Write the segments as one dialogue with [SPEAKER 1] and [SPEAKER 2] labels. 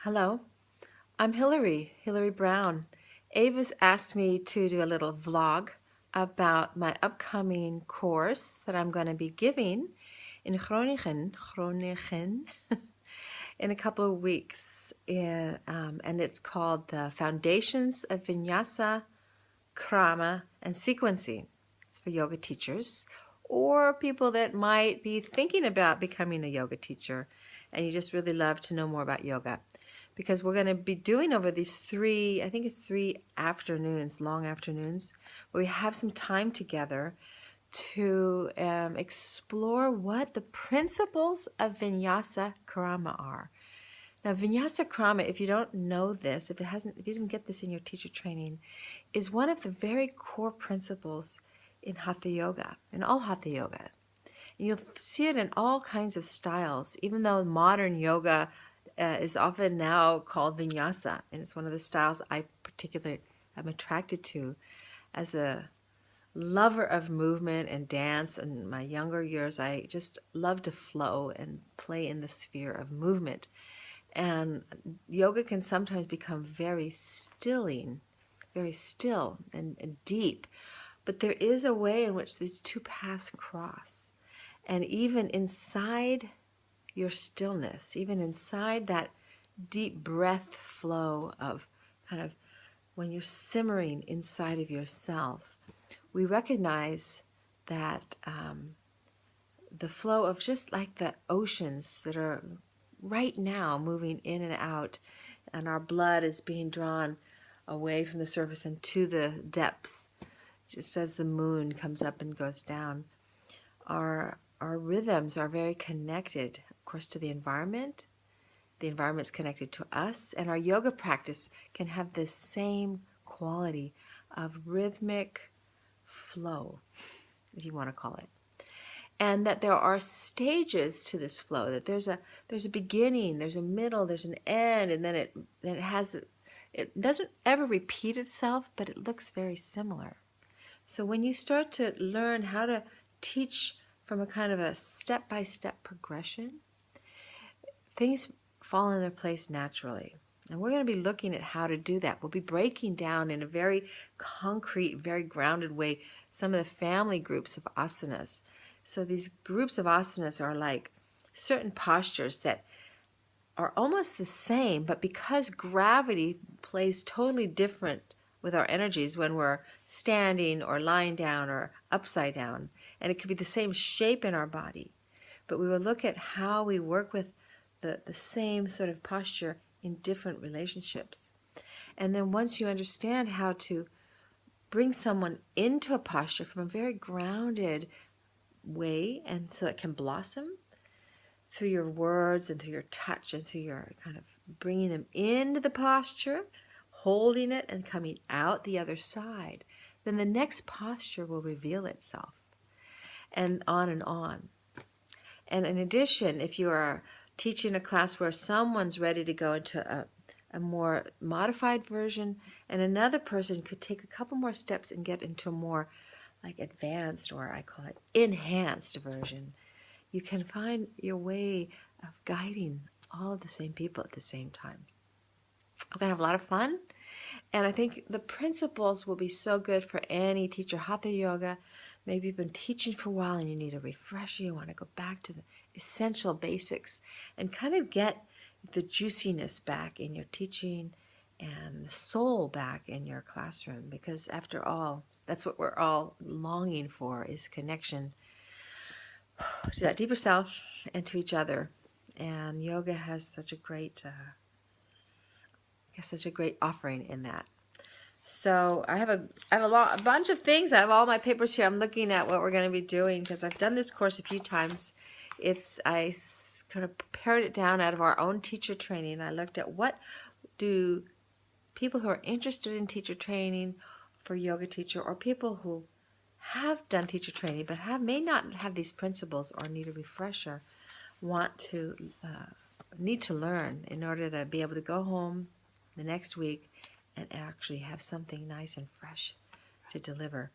[SPEAKER 1] Hello, I'm Hilary Brown. Ava's asked me to do a little vlog about my upcoming course that I'm going to be giving in Groningen in a couple of weeks. And it's called the Foundations of Vinyasa, Krama, and Sequencing. It's for yoga teachers or people that might be thinking about becoming a yoga teacher and you just really love to know more about yoga. Because we're going to be doing over these I think it's 3 afternoons, long afternoons, where we have some time together to explore what the principles of vinyasa krama are. Now, vinyasa krama, if you don't know this, if you didn't get this in your teacher training, is one of the very core principles in hatha yoga, in all hatha yoga. And you'll see it in all kinds of styles, even though modern yoga is often now called vinyasa, and it's one of the styles I particularly am attracted to as a lover of movement and dance. In my younger years, I just loved to flow and play in the sphere of movement. And yoga can sometimes become very stilling, very still and deep. But there is a way in which these two paths cross. And even inside your stillness, even inside that deep breath flow of kind of when you're simmering inside of yourself, we recognize that the flow of just like the oceans that are right now moving in and out, and our blood is being drawn away from the surface and to the depths, just as the moon comes up and goes down. Our rhythms are very connected, of course, to the environment. The environment's connected to us, and our yoga practice can have this same quality of rhythmic flow, if you want to call it. And that there are stages to this flow, that there's a beginning, there's a middle, there's an end, and then it doesn't ever repeat itself, but it looks very similar. So when you start to learn how to teach from a kind of a step-by-step progression, things fall in their place naturally. And we're going to be looking at how to do that. We'll be breaking down in a very concrete, very grounded way some of the family groups of asanas. So these groups of asanas are like certain postures that are almost the same, but because gravity plays totally different with our energies when we're standing or lying down or upside down, and it could be the same shape in our body, but we will look at how we work with the same sort of posture in different relationships. And then once you understand how to bring someone into a posture from a very grounded way, and so it can blossom through your words and through your touch and through your kind of bringing them into the posture, holding it and coming out the other side, then the next posture will reveal itself, and on and on. And in addition, if you are teaching a class where someone's ready to go into a more modified version, and another person could take a couple more steps and get into a more like advanced, or I call it enhanced version, you can find your way of guiding all of the same people at the same time. We're going to have a lot of fun, and I think the principles will be so good for any teacher. Hatha yoga, maybe you've been teaching for a while and you need a refresher. You want to go back to the essential basics and kind of get the juiciness back in your teaching and the soul back in your classroom, because after all, that's what we're all longing for, is connection to that deeper self and to each other. And yoga has such a great offering in that. So I have a bunch of things. I have all my papers here. I'm looking at what we're going to be doing because I've done this course a few times. I kind of pared it down out of our own teacher training. I looked at what do people who are interested in teacher training for yoga teacher, or people who have done teacher training but may not have these principles or need a refresher, need to learn in order to be able to go home the next week and actually have something nice and fresh to deliver.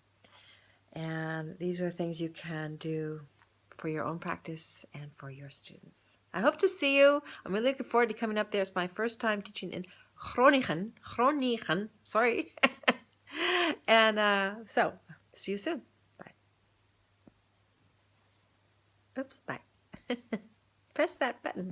[SPEAKER 1] And these are things you can do for your own practice and for your students. I hope to see you. I'm really looking forward to coming up there. It's my first time teaching in Groningen, sorry. And so, see you soon. Bye. Oops, bye. Press that button.